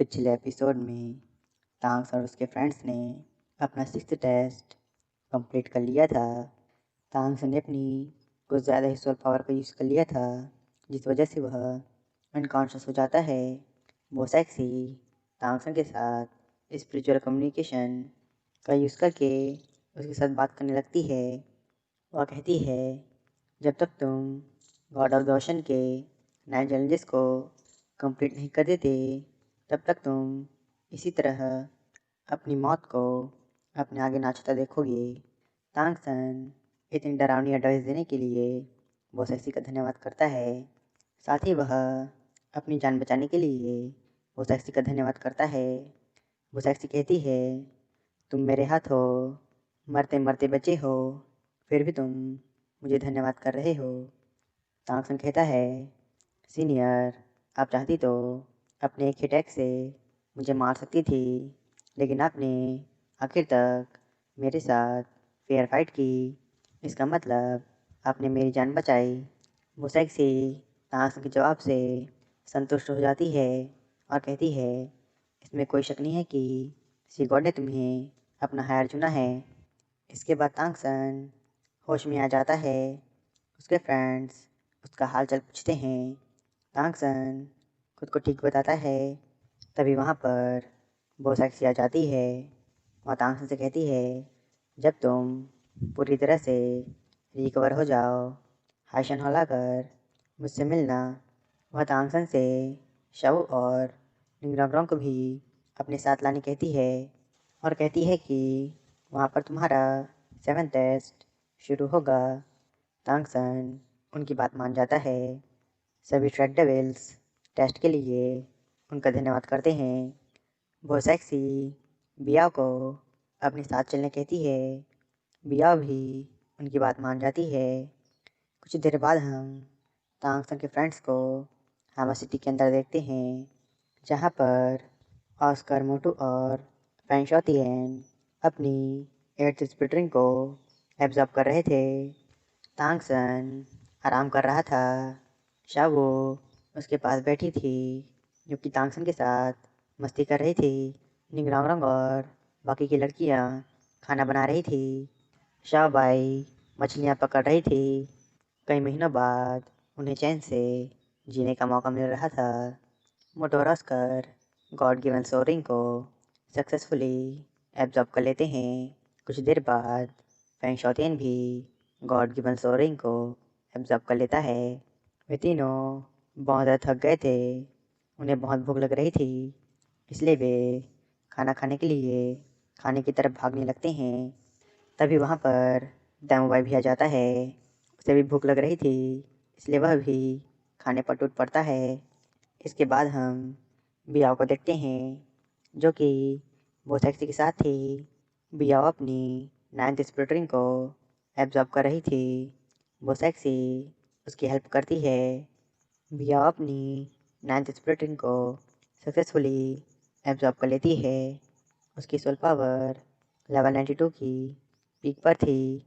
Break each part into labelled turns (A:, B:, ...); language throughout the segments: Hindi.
A: पिछले एपिसोड में तांग्स और उसके फ्रेंड्स ने अपना 6th टेस्ट कंप्लीट कर लिया था। तांग्स ने अपनी कुछ ज़्यादा ही सोल पावर का यूज़ कर लिया था, जिस वजह से वह अनकॉन्शियस हो जाता है। वो सेक्सी तांग्सन के साथ स्पिरिचुअल कम्युनिकेशन का यूज़ करके उसके साथ बात करने लगती है। वह कहती है, जब तक तुम गॉड ऑफ द ओशन के 9 चैलेंजेस को कंप्लीट नहीं कर देते, तब तक तुम इसी तरह अपनी मौत को अपने आगे नाचता देखोगे। तांगसन इतनी डरावनी एडवाइस देने के लिए वो सेक्सी का धन्यवाद करता है। साथ ही वह अपनी जान बचाने के लिए वो सेक्सी का धन्यवाद करता है। वो सेक्सी कहती है, तुम मेरे हाथ हो, मरते मरते बचे हो, फिर भी तुम मुझे धन्यवाद कर रहे हो। तांगसन कहता है, सीनियर, आप चाहती तो अपने एक अटैक से मुझे मार सकती थी, लेकिन आपने आखिर तक मेरे साथ फेयर फाइट की। इसका मतलब आपने मेरी जान बचाई। वो सेक्सी तांगसन के जवाब से संतुष्ट हो जाती है और कहती है, इसमें कोई शक नहीं है कि सी गॉड ने तुम्हें अपना हायर चुना है। इसके बाद तांगसन होश में आ जाता है। उसके फ्रेंड्स उसका हाल चाल पूछते हैं। तांगसन खुद को ठीक बताता है। तभी वहाँ पर वो सेक्सी आ जाती है और तांगसन से कहती है, जब तुम पूरी तरह से रिकवर हो जाओ, हाइशन हॉल आकर मुझसे मिलना। वह तांगसन से शव और निंगराब्रों को भी अपने साथ लाने कहती है और कहती है कि वहाँ पर तुम्हारा 7th टेस्ट शुरू होगा। तांगसन उनकी बात मान जाता है। सभी ट्रैक डेविल्स टेस्ट के लिए उनका धन्यवाद करते हैं। वो सेक्सी बिया को अपने साथ चलने कहती है। बिया भी उनकी बात मान जाती है। कुछ देर बाद हम तांगसन के फ्रेंड्स को हामा सिटी के अंदर देखते हैं, जहाँ पर ऑस्कर मोटू और फैंग अपनी 8th स्प्लिट रिंग को एब्जॉर्ब कर रहे थे। तांगसन आराम कर रहा था। शावो उसके पास बैठी थी, जो कि तांगसन के साथ मस्ती कर रही थी। निंगरांगरंग और बाकी की लड़कियां खाना बना रही थी। शाओबाई मछलियां पकड़ रही थी। कई महीनों बाद उन्हें चैन से जीने का मौका मिल रहा था। मोटो और ऑस्कर गॉड गिवन सोरिंग को सक्सेसफुली एब्जॉर्ब कर लेते हैं। कुछ देर बाद फैंग शॉटियन भी गॉड गिवन सोरिंग को एब्जॉर्ब कर लेता है। वे तीनों बहुत ज़्यादा थक गए थे। उन्हें बहुत भूख लग रही थी, इसलिए वे खाना खाने के लिए खाने की तरफ भागने लगते हैं। तभी वहाँ पर दामूबाई भी आ जाता है। उसे भी भूख लग रही थी, इसलिए वह भी खाने पर टूट पड़ता है। इसके बाद हम बियाओ को देखते हैं, जो कि वो सेक्सी के साथ थी। बियाओ अपनी 9th स्प्लिट रिंग को एब्जॉर्ब कर रही थी। वो सेक्सी उसकी हेल्प करती है। बियाओ अपनी 9th स्प्लिट रिंग को सक्सेसफुली एब्जॉर्ब कर लेती है। उसकी सोल पावर लेवल 92 की पीक पर थी।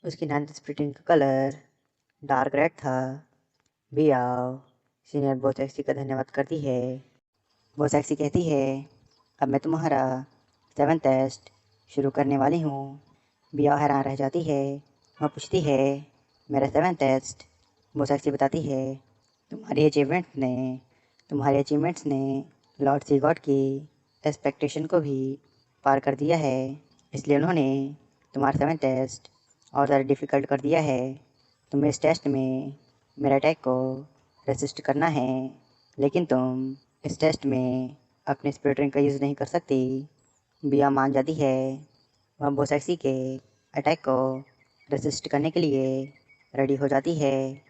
A: उसकी 9th स्प्लिट रिंग का कलर डार्क रेड था। बियाओ सीनियर वो सेक्सी का धन्यवाद करती है। वो सेक्सी कहती है, अब मैं तुम्हारा 7th टेस्ट शुरू करने वाली हूँ। बिया हैरान रह जाती है। वह पूछती है, मेरा 7th टेस्ट? वो सेक्सी बताती है, तुम्हारी अचीवमेंट्स ने लॉर्ड सी गॉड की एक्सपेक्टेशन को भी पार कर दिया है। इसलिए उन्होंने तुम्हारा 7th टेस्ट और ज़्यादा डिफ़िकल्ट कर दिया है। तुम्हें इस टेस्ट में मेरे अटैक को रेसिस्ट करना है, लेकिन तुम इस टेस्ट में अपने स्पिरिट रिंग का यूज़ नहीं कर सकती। बिया मान जाती है। वह बोसैक्सी के अटैक को रेसिस्ट करने के लिए रेडी हो जाती है।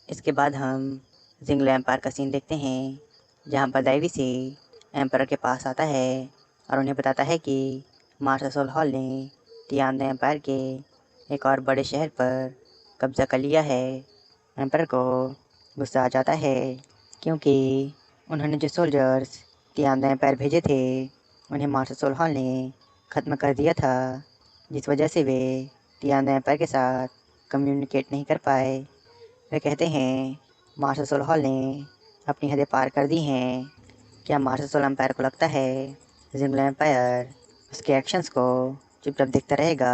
A: इसके बाद हम जिंगलो एम्पायर का सीन देखते हैं, जहाँ पर दाइविसी एम्पायर के पास आता है और उन्हें बताता है कि मार्शल सोल हॉल ने तियान एम्पायर के एक और बड़े शहर पर कब्जा कर लिया है। एम्पायर को गुस्सा आ जाता है, क्योंकि उन्होंने जो सोल्जर्स तियान एम्पायर भेजे थे, उन्हें मार्शल सोल हॉल ने ख़त्म कर दिया था, जिस वजह से वे तियान एम्पायर के साथ कम्युनिकेट नहीं कर पाए। वे कहते हैं, मार्शल सोल हॉल ने अपनी हदें पार कर दी हैं। क्या मार्शल सोल एम्पायर को लगता है जिंगलो एम्पायर उसके एक्शंस को चुपचाप देखता रहेगा?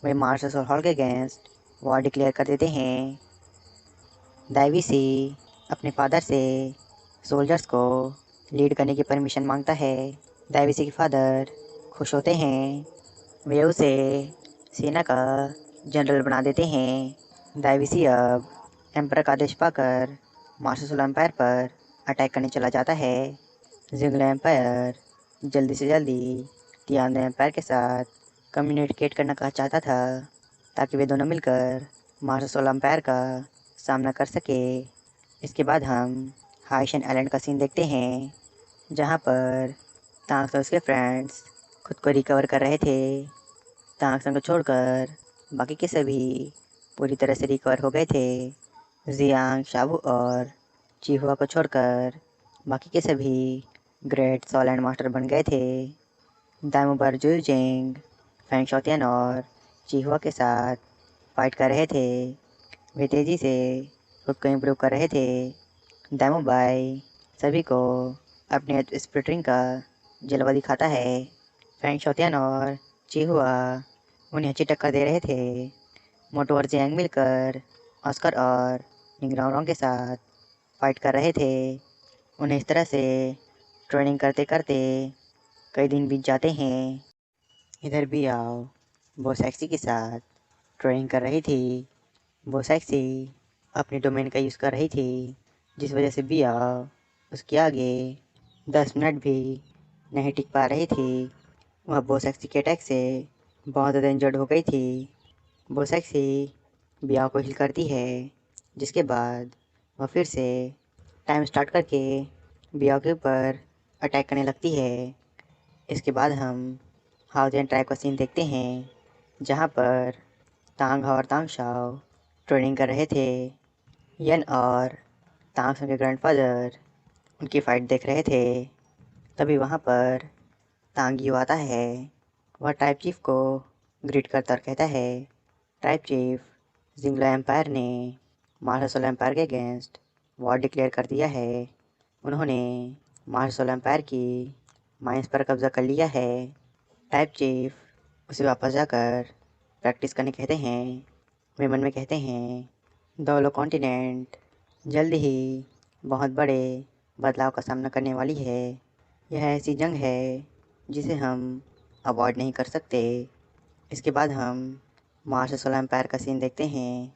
A: वे मार्शल सोल हॉल के अगेंस्ट वॉर डिक्लेयर कर देते हैं। दाइवीसी अपने फादर से सोल्जर्स को लीड करने की परमिशन मांगता है। दाइवीसी के फादर खुश होते हैं। वे उसे सेना का जनरल बना देते हैं। दाइवीसी अब एम्पर का आदेश पाकर मार्शल सोल एम्पायर पर अटैक करने चला जाता है। जिंगलो एम्पायर जल्दी से जल्दी तियानो एम्पायर के साथ कम्युनिकेट करना चाहता था ताकि वे दोनों मिलकर मार्शल सोल एम्पायर का सामना कर सके। इसके बाद हम हाइशन आइलैंड का सीन देखते हैं जहाँ पर तांग्स और उसके फ्रेंड्स खुद को रिकवर कर रहे थे। तांग्स को छोड़कर बाकी के सभी पूरी तरह से रिकवर हो गए थे। जियांग, शाबू और चिहुआ को छोड़कर बाकी के सभी ग्रेट सॉल एंड मास्टर बन गए थे। दाइमोबर जुजिंग फैंग शोतियन और चिहुआ के साथ फाइट कर रहे थे। वे तेज़ी से खुद को इम्प्रूव कर रहे थे। दाइमोबाई सभी को अपने स्प्लिटरिंग का जलवा दिखाता है। फैंग शोतियन और चिहुआ उन्हें अच्छी टक्कर दे रहे थे। मोटो और जियांग मिलकर ऑस्कर और निंगराओरोंग के साथ फाइट कर रहे थे। उन्हें इस तरह से ट्रेनिंग करते करते कई दिन बीत जाते हैं। इधर भी आओ बोसैक्सी के साथ ट्रेनिंग कर रही थी। बोसैक्सी अपने डोमेन का यूज़ कर रही थी जिस वजह से बिया उसके आगे 10 मिनट भी नहीं टिक पा रही थी। वह बोसैक्सी के अटैक से बहुत ज़्यादा इंजर्ड हो गई थी। बोसैक्सी बिया को हिल करती है जिसके बाद वह फिर से टाइम स्टार्ट करके बिया के ऊपर अटैक करने लगती है। इसके बाद हम हाउजेन ट्राइब का सीन देखते हैं जहाँ पर तांग और तांग शाओ ट्रेनिंग कर रहे थे। यन और तांग के ग्रैंडफादर उनकी फ़ाइट देख रहे थे। तभी वहाँ पर तांग यू आता है। वह ट्राइब चीफ को ग्रीट करता और कहता है, ट्राइब चीफ, जिंगलो एम्पायर ने मार्शल सोल एम्पायर के अगेंस्ट वॉर डिक्लेयर कर दिया है। उन्होंने मार्शल सोल एम्पायर की माइंस पर कब्जा कर लिया है। ट्राइब चीफ उसे वापस जाकर प्रैक्टिस करने कहते हैं। वे मन में कहते हैं, दोनों कॉन्टिनेंट जल्द ही बहुत बड़े बदलाव का सामना करने वाली है। यह ऐसी जंग है जिसे हम अवॉइड नहीं कर सकते। इसके बाद हम मार्शल सोल एम्पायर का सीन देखते हैं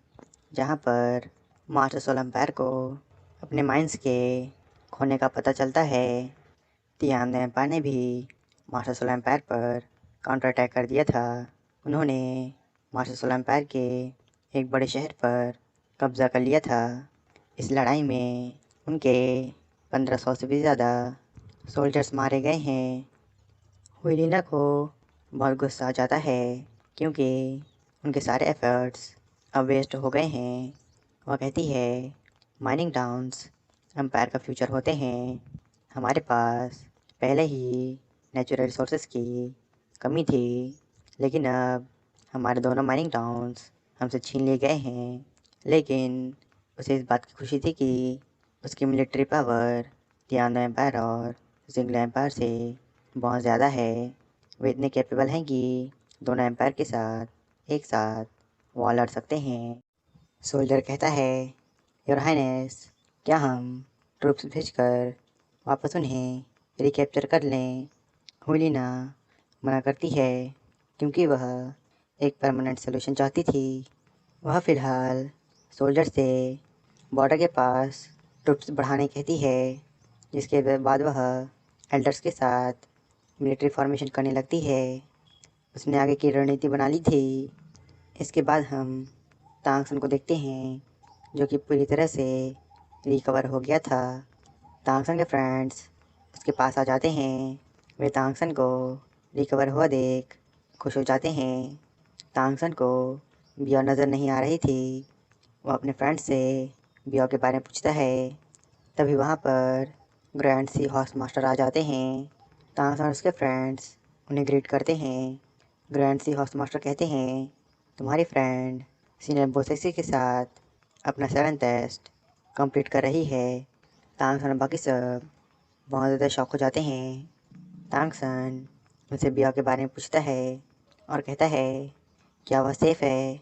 A: जहाँ पर मार्शल सोल एम्पायर को अपने माइंस के खोने का पता चलता है। तियानो एम्पायर ने भी मार्शल सोल एम्पायर पर काउंटर अटैक कर दिया था। उन्होंने मार्शल सोल एम्पायर के एक बड़े शहर पर कब्जा कर लिया था। इस लड़ाई में उनके 1500 से भी ज़्यादा सोल्जर्स मारे गए हैं। हुइलिना को बहुत गुस्सा आ जाता है क्योंकि उनके सारे एफर्ट्स अब वेस्ट हो गए हैं। वह कहती है, माइनिंग टाउन्स एम्पायर का फ्यूचर होते हैं। हमारे पास पहले ही नेचुरल रिसोर्सेज की कमी थी, लेकिन अब हमारे दोनों माइनिंग टाउन्स हमसे छीन लिए गए हैं। लेकिन उसे इस बात की खुशी थी कि उसकी मिलिट्री पावर तियानो एम्पायर और जिंगलो एम्पायर से बहुत ज़्यादा है। वे इतने कैपेबल हैं कि दोनों एम्पायर के साथ एक साथ वॉर लड़ सकते हैं। सोल्जर कहता है, योर हाइनेस, क्या हम ट्रूप्स भेजकर वापस उन्हें रिकैप्चर कर लें? हुलिना मना करती है क्योंकि वह एक परमानेंट सोल्यूशन चाहती थी। वह फ़िलहाल सोल्जर से बॉर्डर के पास ट्रूप्स बढ़ाने कहती है, जिसके बाद वह एल्डर्स के साथ मिलिट्री फॉर्मेशन करने लगती है। उसने आगे की रणनीति बना ली थी। इसके बाद हम तांगसन को देखते हैं जो कि पूरी तरह से रिकवर हो गया था। तांगसन के फ्रेंड्स उसके पास आ जाते हैं। वे तांगसन को रिकवर हुआ देख खुश हो जाते हैं। तांगसन को बिया नज़र नहीं आ रही थी। वह अपने फ्रेंड से बिया के बारे में पूछता है। तभी वहाँ पर ग्रैंड सी हॉर्स मास्टर आ जाते हैं। तांगसन और उसके फ्रेंड्स उन्हें ग्रीट करते हैं। ग्रैंड सी हॉर्स मास्टर कहते हैं, तुम्हारी फ्रेंड सीनियर बोसेक्सी के साथ अपना 7th टेस्ट कंप्लीट कर रही है। तांगसन और बाकी सब बहुत ज़्यादा शॉक हो जाते हैं। तांगसन उनसे बिया के बारे में पूछता है और कहता है क्या वह सेफ़ है,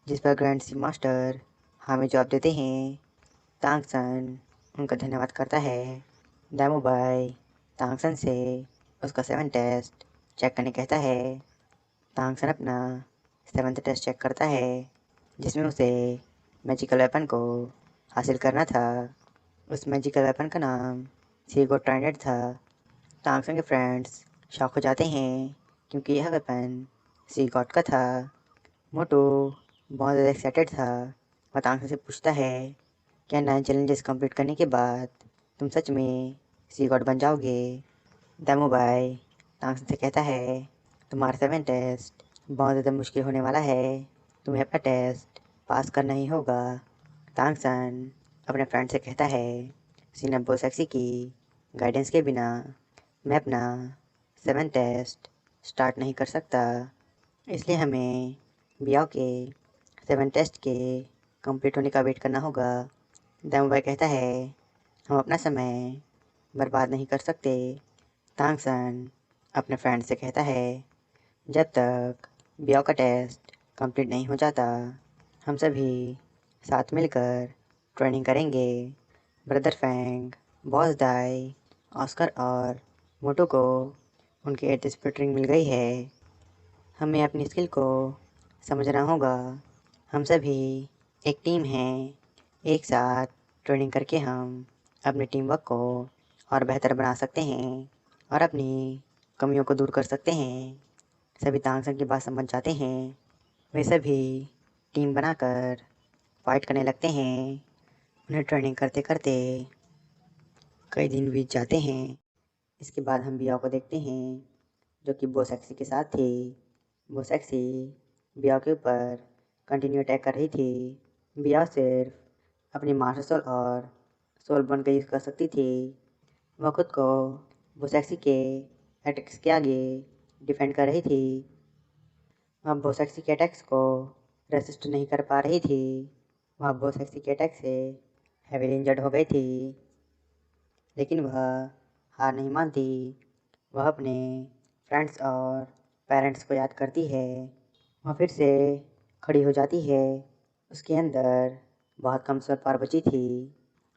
A: जिस पर ग्रैंड सी मास्टर हमें जवाब देते हैं। तांगसन उनका धन्यवाद करता है। दामूबाई तांगसन से उसका 7 टेस्ट चेक करने कहता है। तांगसन अपना 7th टेस्ट चेक करता है, जिसमें उसे मैजिकल वेपन को हासिल करना था। उस मैजिकल वेपन का नाम सीगो ट्राइडेंट था। तांगसन के फ्रेंड्स शॉक हो जाते हैं क्योंकि यह वेपन सी गॉड का था। मोटो बहुत ज़्यादा एक्साइटेड था। वह तांगसन से पूछता है क्या 9 चैलेंजेस कंप्लीट करने के बाद तुम सच में सी गॉड बन जाओगे। दामूबाई तांगसन से कहता है तुम्हारा 7 टेस्ट बहुत ज़्यादा मुश्किल होने वाला है, तुम्हें अपना टेस्ट पास करना ही होगा। तांगसन अपने फ्रेंड से कहता है सिनेबो सेक्सी की गाइडेंस के बिना मैं अपना 7 टेस्ट स्टार्ट नहीं कर सकता, इसलिए हमें बियाओ के 7 टेस्ट के कंप्लीट होने का वेट करना होगा। दामूबाई कहता है हम अपना समय बर्बाद नहीं कर सकते। तांगसन अपने फ्रेंड से कहता है जब तक बियाओ का टेस्ट कंप्लीट नहीं हो जाता हम सभी साथ मिलकर ट्रेनिंग करेंगे। ब्रदर फैंग, बॉस दाई, ऑस्कर और मोटो को उनकी 8th स्प्लिट रिंग मिल गई है। हमें अपनी स्किल को समझना होगा। हम सभी एक टीम हैं। एक साथ ट्रेनिंग करके हम अपनी टीम वर्क को और बेहतर बना सकते हैं और अपनी कमियों को दूर कर सकते हैं। सभी तांगसन की बात समझ जाते हैं। वे सभी टीम बनाकर फाइट करने लगते हैं। उन्हें ट्रेनिंग करते करते कई दिन बीत जाते हैं। इसके बाद हम बिया को देखते हैं जो कि बोसैक्सी के साथ थी। बोसैक्सी बिया के ऊपर कंटिन्यू अटैक कर रही थी। बिया सिर्फ अपनी मास्टर सोल और सोल बन कर यूज़ कर सकती थी। वह खुद को बोसैक्सी के अटैक्स के आगे डिफेंड कर रही थी। वह बोसैक्सी के अटैक्स को रेसिस्ट नहीं कर पा रही थी। वह बोसैक्सी के अटैक से हेवीली इंजर्ड हो गई थी, लेकिन वह हार नहीं मानती। वह अपने फ्रेंड्स और पेरेंट्स को याद करती है। वह फिर से खड़ी हो जाती है। उसके अंदर बहुत कम सोल पावर बची थी।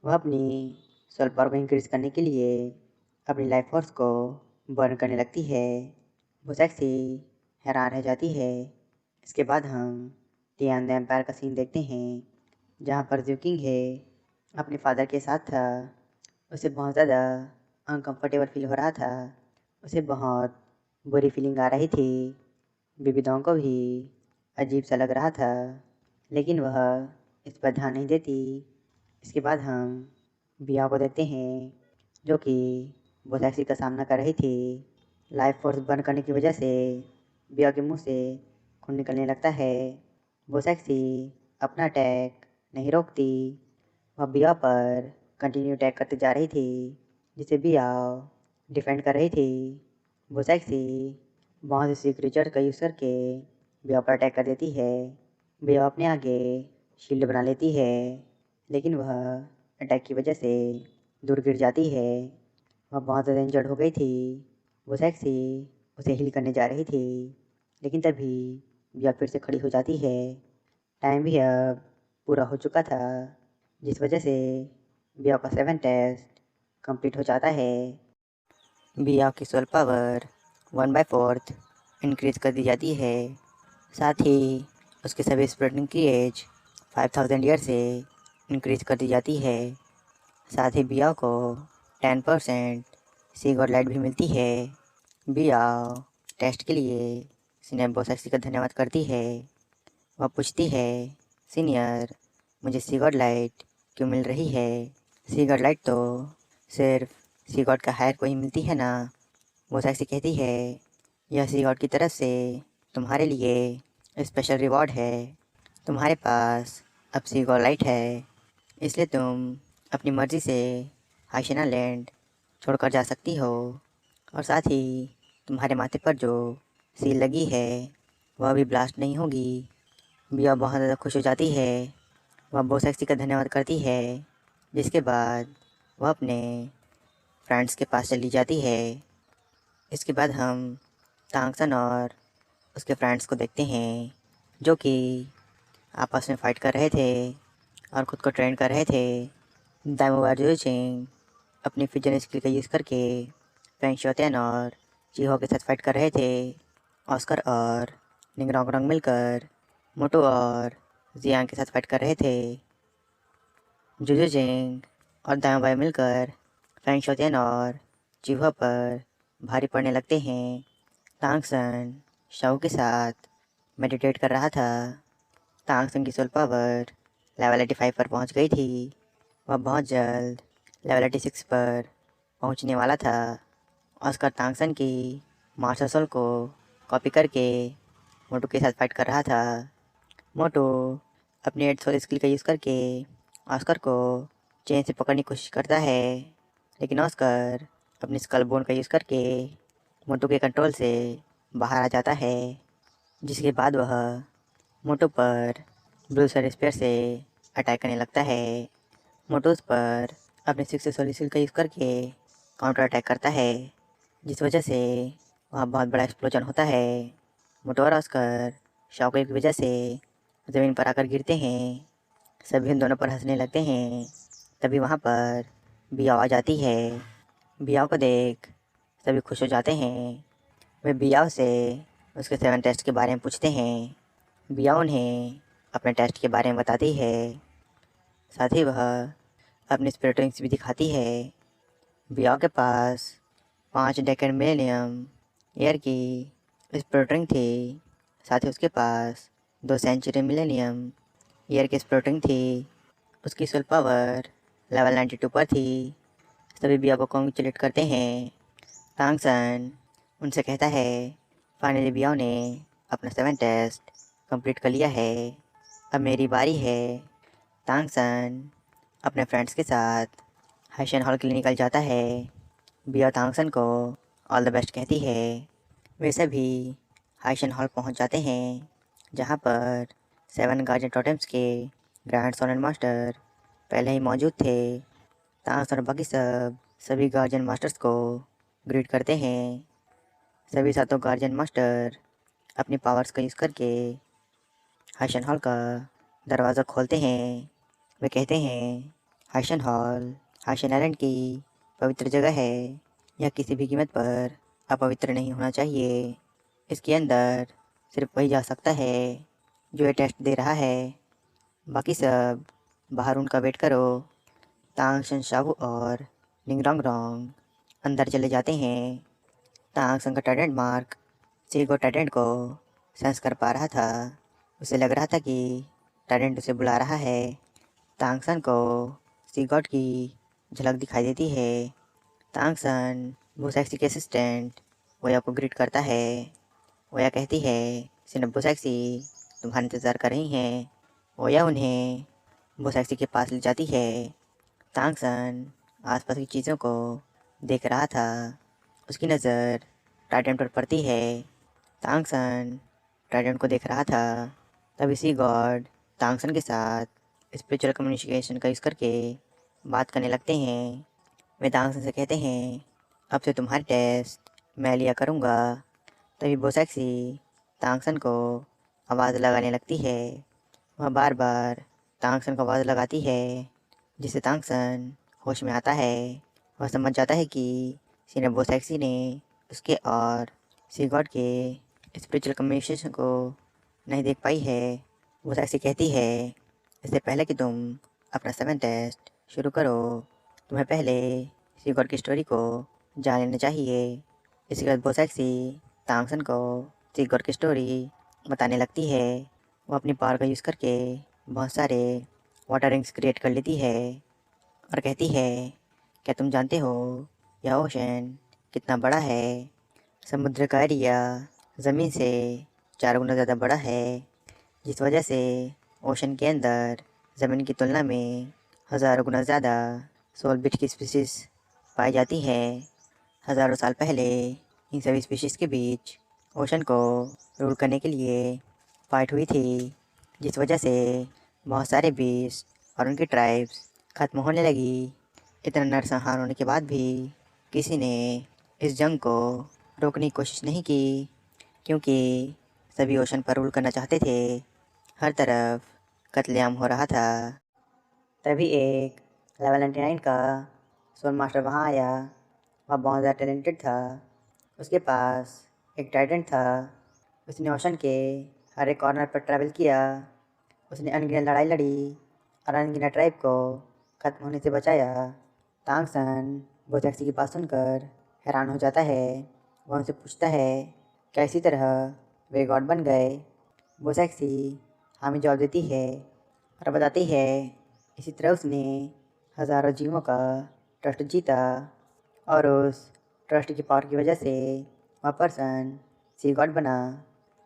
A: वह अपनी सोल पावर को इंक्रीज़ करने के लिए अपनी लाइफ फोर्स को बर्न करने लगती है। वो सेक्सी हैरान रह जाती है। इसके बाद हम टियान द एम्पायर का सीन देखते हैं, जहाँ पर जो किंग है अपने फादर के साथ था। उसे बहुत ज़्यादा अनकंफर्टेबल फील हो रहा था। उसे बहुत बुरी फीलिंग आ रही थी। विविधाओं को भी अजीब सा लग रहा था, लेकिन वह इस पर ध्यान नहीं देती। इसके बाद हम बिया को देखते हैं जो कि बोसैक्सी का सामना कर रही थी। लाइफ फोर्स बर्न करने की वजह से बिया के मुंह से खून निकलने लगता है। बोसैक्सी अपना अटैक नहीं रोकती। वह बिया पर कंटिन्यू अटैक करते जा रही थी, जिसे बिया डिफेंड कर रही थी। बोसैक्सी बहुत सी क्रीचर का यूज़ करके बिया पर अटैक कर देती है। बिया अपने आगे शील्ड बना लेती है, लेकिन वह अटैक की वजह से दूर गिर जाती है। वह बहुत ज़्यादा इंजर्ड हो गई थी। बोसैक्सी उसे हील करने जा रही थी, लेकिन तभी बिया फिर से खड़ी हो जाती है। टाइम भी अब पूरा हो चुका था, जिस वजह से बिया का 7 टेस्ट कंप्लीट हो जाता है। बिया की सोल पावर 1/4 इंक्रीज कर दी जाती है। साथ ही उसके सभी स्प्लिटिंग की एज 5000 ईयर से इंक्रीज कर दी जाती है। साथ ही बिया को 10% सी गॉड लाइट भी मिलती है। बिया टेस्ट के लिए सीनियर बोसैक्सी का धन्यवाद करती है। वह पूछती है सीनियर, मुझे सी गॉड लाइट क्यों मिल रही है? सी गॉड लाइट तो सिर्फ सी गॉड का हायर को ही मिलती है ना। बोसैक्सी कहती है यह सी गॉड की तरफ से तुम्हारे लिए स्पेशल रिवॉर्ड है। तुम्हारे पास अब सी गॉड लाइट है, इसलिए तुम अपनी मर्ज़ी से हाशिना लैंड छोड़कर जा सकती हो, और साथ ही तुम्हारे माथे पर जो सील लगी है वह भी ब्लास्ट नहीं होगी। बिया बहुत ज़्यादा खुश हो जाती है। वह बोसैक्सी का धन्यवाद करती है, जिसके बाद वह अपने फ्रेंड्स के पास चली जाती है। इसके बाद हम तांगसन और उसके फ्रेंड्स को देखते हैं जो कि आपस में फ़ाइट कर रहे थे और ख़ुद को ट्रेन कर रहे थे। दाइमोबा जोचिंग अपनी फ्यूजन स्किल का यूज़ करके फेंग शोतेन और चीहो के साथ फाइट कर रहे थे। ऑस्कर और निंगरोंग मिलकर मोटो और जियांग के साथ फाइट कर रहे थे। जुजुजिंग और दाइमोबा मिलकर फेंग शोतेन और चीहो पर भारी पड़ने लगते हैं। तांगसन शाओ के साथ मेडिटेट कर रहा था। तांगसन की सोल पावर लेवल 85 पर पहुंच गई थी। वह बहुत जल्द लेवल 86 पर पहुंचने वाला था। ऑस्कर तांगसन की मार्शल सोल को कॉपी करके मोटो के साथ फाइट कर रहा था। मोटो अपनी एड सोल स्किल का यूज़ करके ऑस्कर को चेन से पकड़ने की कोशिश करता है, लेकिन ऑस्कर अपनी स्कल बोन का यूज़ करके मोटो के कंट्रोल से बाहर आ जाता है, जिसके बाद वह मोटो पर ब्लू सर स्पेयर से अटैक करने लगता है। मोटो उस पर अपने सिक्स सोल स्किल का यूज़ करके काउंटर अटैक करता है, जिस वजह से वहाँ बहुत बड़ा एक्सप्लोजन होता है। मोटो और ऑस्कर शॉकवेव की वजह से ज़मीन पर आकर गिरते हैं। सभी उन दोनों पर हंसने लगते हैं। तभी वहाँ पर बियाओ आ जाती है। बियाओ को देख सभी खुश हो जाते हैं। वे बियाओ से उसके 7 टेस्ट के बारे में पूछते हैं। बियाओ उन्हें अपने टेस्ट के बारे में बताती है। साथ ही वह अपनी स्पिरिट विंग्स भी दिखाती है। बियाओ के पास 5 डेकेड मिलेनियम ईयर की स्पिरिट रिंग थी। साथ ही उसके पास 2 सेंचुरी मिलेनियम ईयर की स्पिरिट रिंग थी। उसकी सोल पावर लेवल 92 पर थी। सभी बियाओ को कॉन्ग्रेचुलेट करते हैं। तांगसन उनसे कहता है फाइनली बियाओ ने अपना 7 टेस्ट कंप्लीट कर लिया है, अब मेरी बारी है। तांगसन अपने फ्रेंड्स के साथ हाइशन हॉल के लिए निकल जाता है। बियाओ तांगसन को ऑल द बेस्ट कहती है। वे सभी हाइशन हॉल पहुंच जाते हैं, जहां पर 7 गार्जियन टोटेम्स के ग्रैंड सोलन मास्टर पहले ही मौजूद थे। तांगसन और बाकी सभी गार्जियन मास्टर्स को ग्रीट करते हैं। सभी सातों गार्जियन मास्टर अपनी पावर्स का यूज़ करके हाइशन हॉल का दरवाज़ा खोलते हैं। वे कहते हैं हाइशन हॉल हाइशन आइलैंड की पवित्र जगह है। यह किसी भी कीमत पर अपवित्र नहीं होना चाहिए। इसके अंदर सिर्फ वही जा सकता है जो ये टेस्ट दे रहा है। बाकी सब बाहर उनका वेट करो। तांगसन शावू और निंगरोंग अंदर चले जाते हैं। तांगसन का टाइडेंट मार्क सीगो टाइडेंट को सेंस कर पा रहा था। उसे लग रहा था कि टाइडेंट उसे बुला रहा है। तांगसन को सीगॉड की झलक दिखाई देती है। तांगसन बोसैक्सी के असिस्टेंट वोया को ग्रीट करता है। वोया कहती है सिनब बोसैक्सी तुम्हारा इंतज़ार कर रही हैं। वोया उन्हें बोसैक्सी के पास ले जाती है। तांगसन आसपास की चीज़ों को देख रहा था। उसकी नज़र टाइडेंट पर पड़ती है। तांगसन टाइडेंट को देख रहा था। तब इसी गॉड तांगसन के साथ स्पिरिचुअल कम्युनिकेशन का यूज़ करके बात करने लगते हैं। वे तांगसन से कहते हैं अब से तुम्हारे टेस्ट मैं लिया करूँगा। तभी बोसैक्सी तांगसन को आवाज़ लगाने लगती है। वह बार बार तांगसन को आवाज़ लगाती है, जिससे तांगसन होश में आता है। वह समझ जाता है कि सीनियर बोसैक्सी ने उसके और सी गॉड के स्पिरिचुअल कम्युनिकेशन को नहीं देख पाई है। बोसैक्सी कहती है इससे पहले कि तुम अपना 7 टेस्ट शुरू करो, तुम्हें पहले सी गॉड की स्टोरी को जान लेना चाहिए। इसके बाद बोसैक्सी तांगसन को सी गॉड की स्टोरी बताने लगती है। वो अपनी पावर का यूज़ करके बहुत सारे वाटर रिंग्स क्रिएट कर लेती है और कहती है क्या तुम जानते हो यह ओशन कितना बड़ा है? समुद्र का एरिया ज़मीन से 4 गुना ज़्यादा बड़ा है, जिस वजह से ओशन के अंदर ज़मीन की तुलना में हज़ारों गुना ज़्यादा सोल बिट की स्पीशीज़ पाई जाती है। हज़ारों साल पहले इन सभी स्पीशीज़ के बीच ओशन को रूल करने के लिए फाइट हुई थी, जिस वजह से बहुत सारे बीस्ट और उनकी ट्राइब्स ख़त्म होने लगी। इतना नरसंहार होने के बाद भी किसी ने इस जंग को रोकने की कोशिश नहीं की, क्योंकि सभी ओशन पर रूल करना चाहते थे। हर तरफ कत्लेआम हो रहा था। तभी एक लेवल 99 का सोल मास्टर वहाँ आया। वह बहुत ज़्यादा टैलेंटेड था। उसके पास एक ट्राइडेंट था। उसने ओशन के हर एक कॉर्नर पर ट्रैवल किया। उसने अनगिनत लड़ाई लड़ी और अनगिनत ट्राइब को ख़त्म होने से बचाया। तांगसन बोचैक्सी की बात सुनकर हैरान हो जाता है। वह उनसे पूछता है क्या इसी तरह वे गॉड बन गए। बोचैक्सी हमें जवाब देती है और बताती है इसी तरह उसने हज़ारों जीवों का ट्रस्ट जीता और उस ट्रस्ट की पावर की वजह से वह पर्सन सी गॉड बना।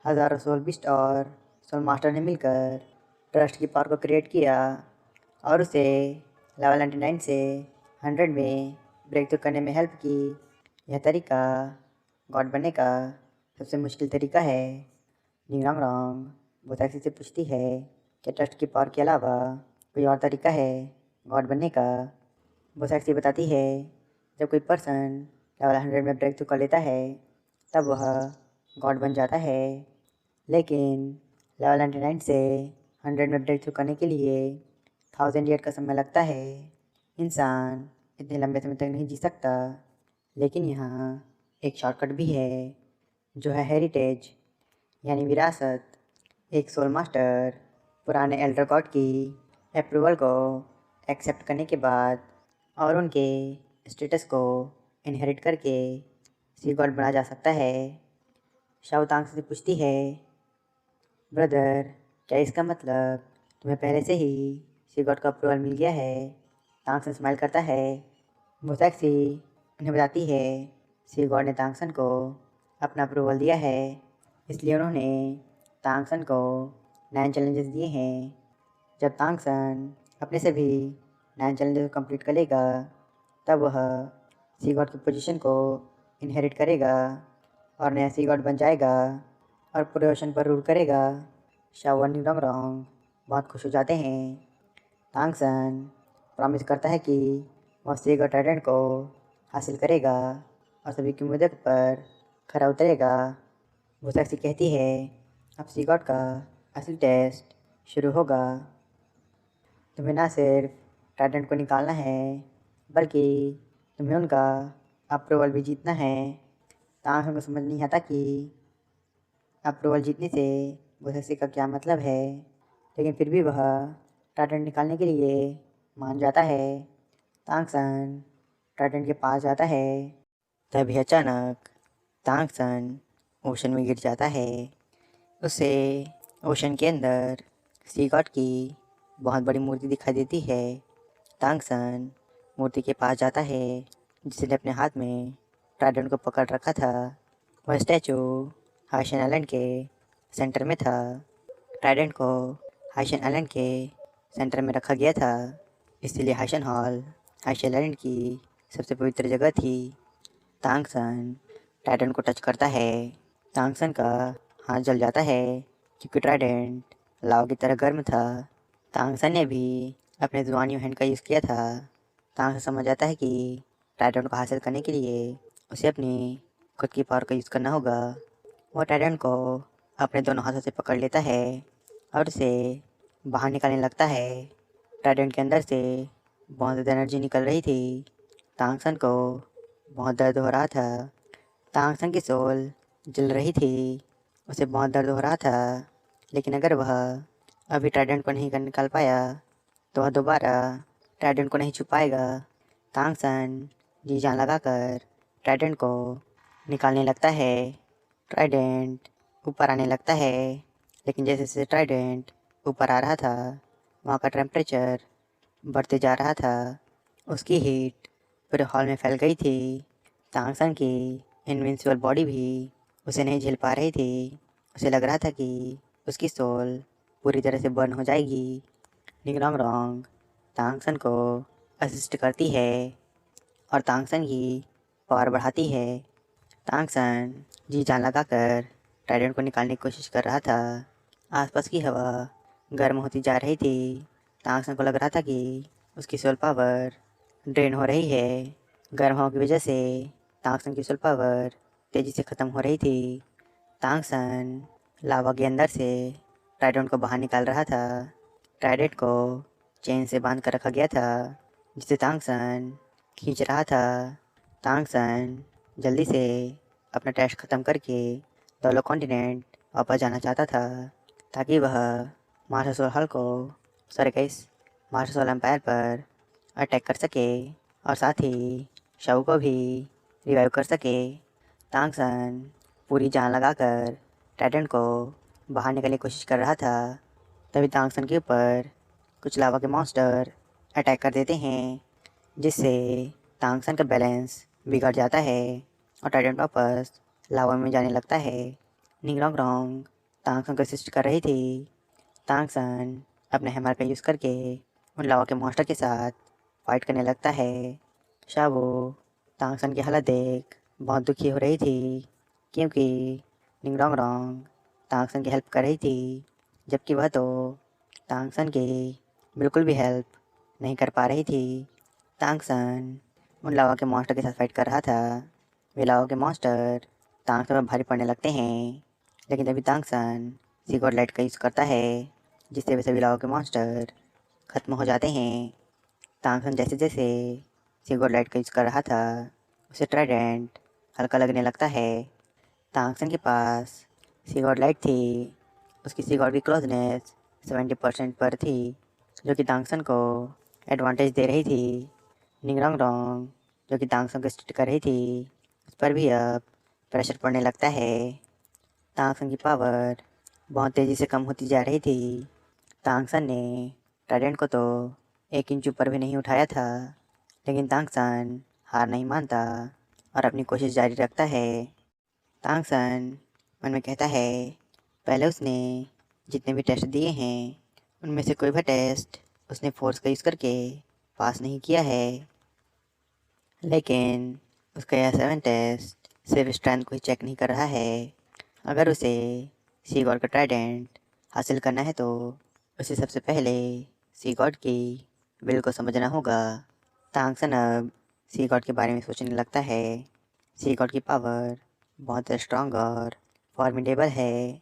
A: हज़ारों सोल बिस्ट और सोल मास्टर ने मिलकर ट्रस्ट की पावर को क्रिएट किया और उसे लेवल 99 से 100 में ब्रेक थ्रू करने में हेल्प की। यह तरीका गॉड बनने का सबसे मुश्किल तरीका है। निंगरांग बोचैक्सी से पूछती है कि ट्रस्ट की पावर के अलावा कोई और तरीका है गॉड बनने का। बोचैक्सी बताती है जब कोई पर्सन लेवल 100 में ब्रेक थ्रू कर लेता है तब वह गॉड बन जाता है। लेकिन लेवल 99 से 100 में ब्रेक थ्रू करने के लिए 1000 ईयर का समय लगता है। इंसान इतने लंबे समय तक नहीं जी सकता। लेकिन यहाँ एक शॉर्टकट भी है जो है हेरिटेज यानी विरासत। एक सोल मास्टर पुराने एल्डर गॉड की अप्रूवल को एक्सेप्ट करने के बाद और उनके स्टेटस को इनहेरिट करके सी गॉड बना जा सकता है। शाओ तांग से पूछती है ब्रदर क्या इसका मतलब तुम्हें पहले से ही सी गॉड का अप्रूवल मिल गया है। तांगसन स्माइल करता है। बोचैक्सी उन्हें बताती है सी गॉड ने तांगसन को अपना अप्रूवल दिया है, इसलिए उन्होंने तांगसन को 9 चैलेंजेस दिए हैं। जब तांगसन अपने से भी 9 चैलेंजेस को कंप्लीट करेगा तब वह सी गॉड की पोजीशन को इनहेरिट करेगा और नया सी गॉड बन जाएगा और पूरे ओशन पर रूल करेगा। शाओ और निंगरांग बहुत खुश हो जाते हैं। तांगसन प्रॉमिस करता है कि वह सी गॉड ट्राइडेंट को हासिल करेगा और सभी की उम्मीदों पर खरा उतरेगा। बोचैक्सी कहती है अब सी गॉड का असली टेस्ट शुरू होगा। तुम्हें ना सिर्फ ट्राइडेंट को निकालना है बल्कि तुम्हें उनका अप्रूवल भी जीतना है। तांगसन को समझ नहीं आता कि अप्रूवल जीतने से बोचैक्सी का क्या मतलब है, लेकिन फिर भी वह ट्राइडेंट निकालने के लिए मान जाता है। तांगसन ट्राइडेंट के पास जाता है। तभी अचानक तांगसन ओशन में गिर जाता है। उसे ओशन के अंदर सी गॉड की बहुत बड़ी मूर्ति दिखाई देती है। तांगसन मूर्ति के पास जाता है जिसने अपने हाथ में ट्राइडेंट को पकड़ रखा था। वह स्टैचू हाइशन आइलैंड के सेंटर में था। ट्राइडेंट को हाइशन आइलैंड के सेंटर में रखा गया था, इसलिए हाइशन हॉल हाइशन आइलैंड की सबसे पवित्र जगह थी। तांगसन ट्राइडेंट को टच करता है। तांगसन का हाथ जल जाता है क्योंकि ट्राइडेंट लावा की तरह गर्म था। तांगसन ने भी अपने जुआनियों हैंड का यूज़ किया था। तांगसन समझ जाता है कि ट्राइडेंट को हासिल करने के लिए उसे अपनी खुद की पावर का यूज़ करना होगा। वह ट्राइडेंट को अपने दोनों हाथों से पकड़ लेता है और उसे बाहर निकालने लगता है। ट्राइडेंट के अंदर से बहुत ज़्यादा एनर्जी निकल रही थी। तांगसन को बहुत दर्द हो रहा था। तांगसन की सोल जल रही थी। उसे बहुत दर्द हो रहा था, लेकिन अगर वह अभी ट्राइडेंट को नहीं निकाल पाया तो वह दोबारा ट्राइडेंट को नहीं छू पाएगा। तांगसन जी जान लगाकर ट्राइडेंट को निकालने लगता है। ट्राइडेंट ऊपर आने लगता है, लेकिन जैसे जैसे ट्राइडेंट ऊपर आ रहा था वहाँ का टेम्परेचर बढ़ते जा रहा था। उसकी हीट पूरे हॉल में फैल गई थी। तांगसन की इनविंसिबल बॉडी भी उसे नहीं झेल पा रही थी। उसे लग रहा था कि उसकी सोल पूरी तरह से बर्न हो जाएगी। निंगरांग तांगसन को असिस्ट करती है और तांगसन की पावर बढ़ाती है। तांगसन जी जान लगाकर ट्राइडेंट को निकालने की कोशिश कर रहा था। आसपास की हवा गर्म होती जा रही थी। तांगसन को लग रहा था कि उसकी सोल पावर ड्रेन हो रही है। गर्म हवा की वजह से तांगसन की सुल पावर तेजी से ख़त्म हो रही थी। तांगसन लावा के अंदर से ट्राइडेंट को बाहर निकाल रहा था। ट्राइडेंट को चेन से बांध कर रखा गया था, जिसे तांगसन खींच रहा था। तांगसन जल्दी से अपना टेस्ट ख़त्म करके दोलो कॉन्टिनेंट वापस जाना चाहता था, ताकि वह मास्टर सोल हल को सरकेस मास्टर सोल एम्पायर पर अटैक कर सके और साथ ही शव को भी रिवाइव कर सके। तांगसन पूरी जान लगाकर टाइटन को बाहर निकलने की कोशिश कर रहा था। तभी तांगसन के ऊपर कुछ लावा के मॉन्स्टर अटैक कर देते हैं, जिससे तांगसन का बैलेंस बिगड़ जाता है और टाइटन वापस लावा में जाने लगता है। निंगरोंग रोंग तांगसन को असिस्ट कर रही थी। तांगसन अपने हैमर का यूज़ करके उन लावा के मॉन्स्टर के साथ फाइट करने लगता है। शावो तांगसन की हालत देख बहुत दुखी हो रही थी, क्योंकि निंगरोंग रोंग तांगसन की हेल्प कर रही थी, जबकि वह तो तांगसन की बिल्कुल भी हेल्प नहीं कर पा रही थी। तांगसन उन लावा के मॉन्स्टर के साथ फाइट कर रहा था। वे लावा के मॉन्स्टर तांगसन पर भारी पड़ने लगते हैं, लेकिन तभी तांगसन सीगोड लाइट का यूज़ करता है, जिससे वे सभी लावा के मॉन्स्टर ख़त्म हो जाते हैं। तांगसन जैसे जैसे सीगोड लाइट का यूज़ कर रहा था, उसे ट्राइडेंट हल्का लगने लगता है। तांगसन के पास सीगोड लाइट थी। उसकी सीगोड की क्लोजनेस 70% पर थी, जो कि तांगसन को एडवांटेज दे रही थी। निंगरोंग रोंग, जो कि तांगसन को स्टिक कर रही थी, उस पर भी अब प्रेशर पड़ने लगता है। तांगसन की पावर बहुत तेज़ी से कम होती जा रही थी। तांगसन ने ट्राइडेंट को तो 1 इंच ऊपर भी नहीं उठाया था, लेकिन तांगसन हार नहीं मानता और अपनी कोशिश जारी रखता है। तांगसन मन में कहता है, पहले उसने जितने भी टेस्ट दिए हैं, उनमें से कोई भी टेस्ट उसने फोर्स का यूज़ करके पास नहीं किया है, लेकिन उसका यह 7 टेस्ट सिर्फ स्ट्रेंथ को ही चेक नहीं कर रहा है। अगर उसे सी गॉड का ट्राइडेंट हासिल करना है, तो उसे सबसे पहले सी गॉड की विल को समझना होगा। तांगसन अब सी गॉड के बारे में सोचने लगता है। सी गॉड की पावर बहुत स्ट्रॉन्ग और फॉर्मिडेबल है।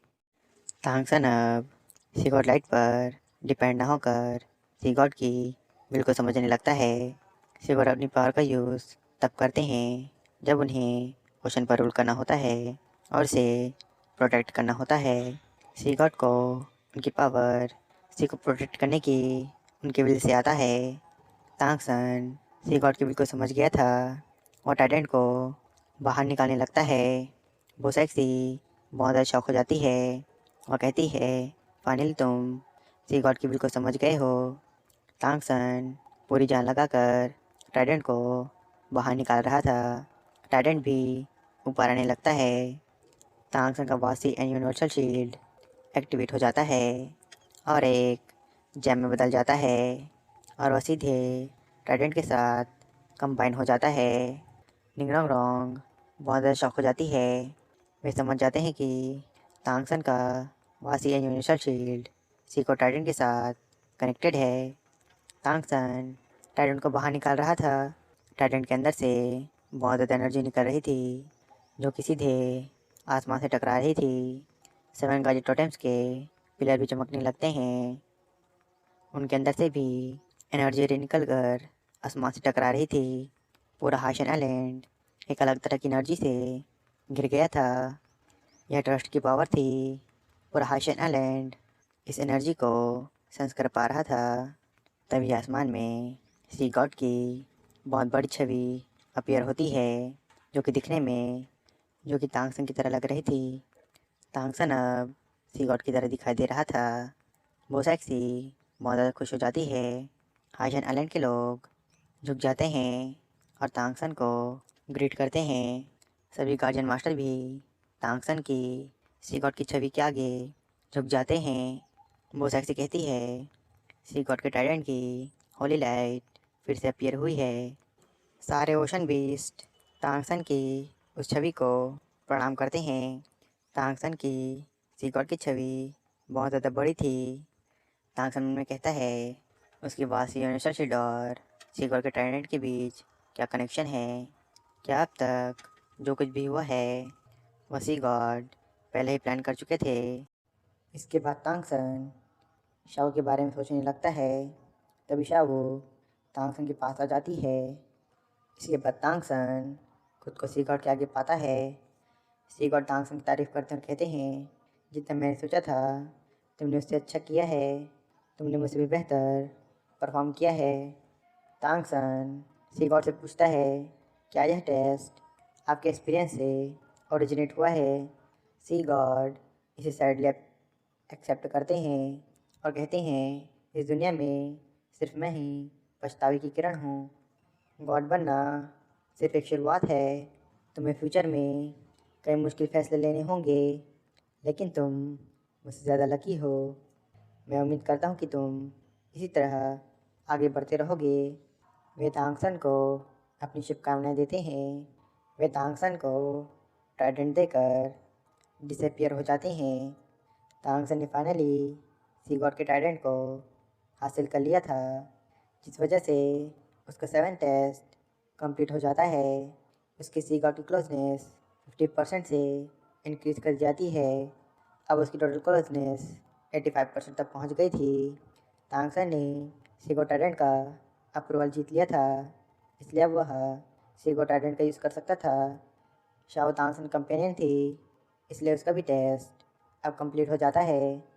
A: तांगसन अब सी गॉड लाइट पर डिपेंड ना होकर सी गॉड की विल को समझने लगता है। सी गॉड अपनी पावर का यूज़ तब करते हैं जब उन्हें ओशन पर रूल करना होता है और उसे प्रोटेक्ट करना होता है। सी गॉड को उनकी पावर सी को प्रोटेक्ट करने की उनकी विल से आता है। तांगसन सी गॉड की विल को समझ गया था और टाइडेंट को बाहर निकालने लगता है। बोसैक्सी बहुत ज़्यादा शॉक हो जाती है और कहती है, फाइनली तुम सी गॉड की विल को समझ गए हो। तांगसन पूरी जान लगाकर टाइडेंट को बाहर निकाल रहा था। टाइडेंट भी ऊपर आने लगता है। तांगसन का वासी एंड यूनिवर्सल शील्ड एक्टिवेट हो जाता है और एक जैम में बदल जाता है और वह सीधे टाइडेंट के साथ कंबाइन हो जाता है। निंगरोंग रोंग बहुत ज़्यादा शॉक हो जाती है। वे समझ जाते हैं कि तांगसन का वासी एंड यूनिवर्सल शील्ड सीको टाइडेंट के साथ कनेक्टेड है। तांगसन टाइडेंट को बाहर निकाल रहा था। टाइडेंट के अंदर से बहुत ज़्यादा एनर्जी निकल रही थी, जो कि सीधे आसमान से टकरा रही थी। 7 गाजी टोटेम्स के पिलर भी चमकने लगते हैं। उनके अंदर से भी एनर्जी निकल कर आसमान से टकरा रही थी। पूरा हाशिन आइलैंड एक अलग तरह की एनर्जी से घिर गया था। यह ट्रस्ट की पावर थी। पूरा हाशिन आइलैंड इस एनर्जी को सेंस कर पा रहा था। तभी आसमान में सी गॉड की बहुत बड़ी छवि अपीयर होती है, जो कि तांगसन की तरह लग रही थी। तांगसन अब सी गॉड की तरह दिखाई दे रहा था। बोसैक्सी बहुत ज़्यादा खुश हो जाती है। हाशिन आइलैंड के लोग झुक जाते हैं और तांगसन को ग्रीट करते हैं। सभी गार्जियन मास्टर भी तांगसन की सी गॉड की छवि के आगे झुक जाते हैं। बोसैक्सी कहती है, सी गॉड के टाइडेंट की होली लाइट फिर से अपीयर हुई है। सारे ओशन बीस्ट तांगसन की उस छवि को प्रणाम करते हैं। तांगसन की सी गॉड की छवि बहुत ज़्यादा बड़ी थी। तांगसन में कहता है, उसकी वासी यूनिवर्सल शील्ड और सी गॉड के टाइडेंट के बीच क्या कनेक्शन है? क्या अब तक जो कुछ भी हुआ है वह सी गॉड पहले ही प्लान कर चुके थे? इसके बाद तांगसन शाओ के बारे में सोचने लगता है। तभी शाओ तांगसन के पास आ जाती है। इसके बाद तांगसन खुद को सी गॉड के आगे पाता है। सी गॉड तांगसन की तारीफ करते और कहते हैं, जितना मैंने सोचा था तुमने उससे अच्छा किया है, तुमने मुझसे भी बेहतर परफॉर्म किया है। तांगसन सी गॉड से पूछता है, क्या यह टेस्ट आपके एक्सपीरियंस से ओरिजिनेट हुआ है? सी गॉड इसे सैडली एक्सेप्ट करते हैं और कहते हैं, इस दुनिया में सिर्फ मैं ही पछतावे की किरण हूँ। गॉड बनना सिर्फ एक शुरुआत है। तुम्हें फ्यूचर में कई मुश्किल फैसले लेने होंगे, लेकिन तुम मुझसे ज़्यादा लकी हो। मैं उम्मीद करता हूँ कि तुम इसी तरह आगे बढ़ते रहोगे। वे तांगसन को अपनी शुभकामनाएं देते हैं। वे तांगसन को ट्राइडेंट देकर डिसअपियर हो जाते हैं। तांगसन ने फाइनली सी गॉड के ट्राइडेंट को हासिल कर लिया था, जिस वजह से उसका 7 टेस्ट कंप्लीट हो जाता है। उसकी सी गॉड की क्लोजनेस 50% से इंक्रीज कर जाती है। अब उसकी टोटल क्लोजनेस 85% तक पहुंच गई थी। तांगसन ने सी गॉड ट्राइडेंट का अप्रूवल जीत लिया था, इसलिए अब वह सी गॉड ट्राइडेंट का यूज़ कर सकता था। शाओ तांगसन कंपेनियन थी, इसलिए उसका भी टेस्ट अब कंप्लीट हो जाता है।